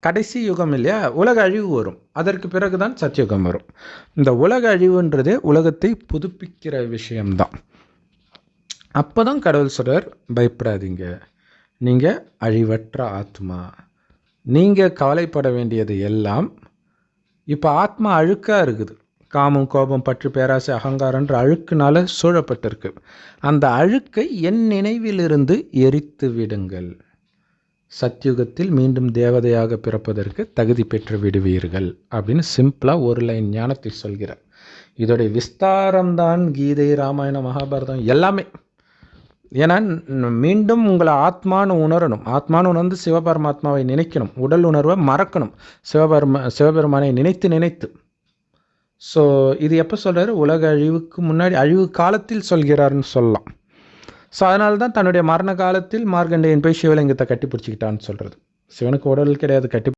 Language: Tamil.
கடைசி யுகம் இல்லையா, உலக அழிவு வரும். அதற்கு பிறகு தான் சத்தியுகம் வரும். இந்த உலக அழிவுன்றது உலகத்தை புதுப்பிக்கிற விஷயம்தான். அப்போ தான் கடவுள் சொல்கிறார், பயப்படாதீங்க, நீங்கள் அழிவற்ற ஆத்மா. நீங்கள் கவலைப்பட வேண்டியது எல்லாம், இப்போ ஆத்மா அழுக்காக இருக்குது. காமம், கோபம், பற்று, பேராசை, அகங்காரன்ற அழுக்குனால சூழப்பட்டிருக்கு. அந்த அழுக்கை என் நினைவிலிருந்து எரித்து விடுங்கள். சத்யுகத்தில் மீண்டும் தேவதையாக பிறப்பதற்கு தகுதி பெற்று விடுவீர்கள் அப்படின்னு சிம்பிளாக ஒரு லைன் ஞானத்தை சொல்கிறார். இதோடைய விஸ்தாரம்தான் கீதை, ராமாயணம், மகாபாரதம் எல்லாமே. ஏன்னா மீண்டும் உங்களை ஆத்மானு உணரணும். ஆத்மானு உணர்ந்து சிவபரமாத்மாவை நினைக்கணும். உடல் உணர்வை மறக்கணும். சிவபெருமானை நினைத்து. ஸோ இது எப்போ சொல்கிறாரு? உலக அழிவுக்கு முன்னாடி, அழிவு காலத்தில் சொல்கிறாருன்னு சொல்லலாம். ஸோ அதனால தான் தன்னுடைய மரண காலத்தில் மார்க்கண்டேயன் போய் சிவலிங்கத்தை கட்டி பிடிச்சிக்கிட்டான்னு சொல்கிறது. சிவனுக்கு உடல் கிடையாது, கட்டி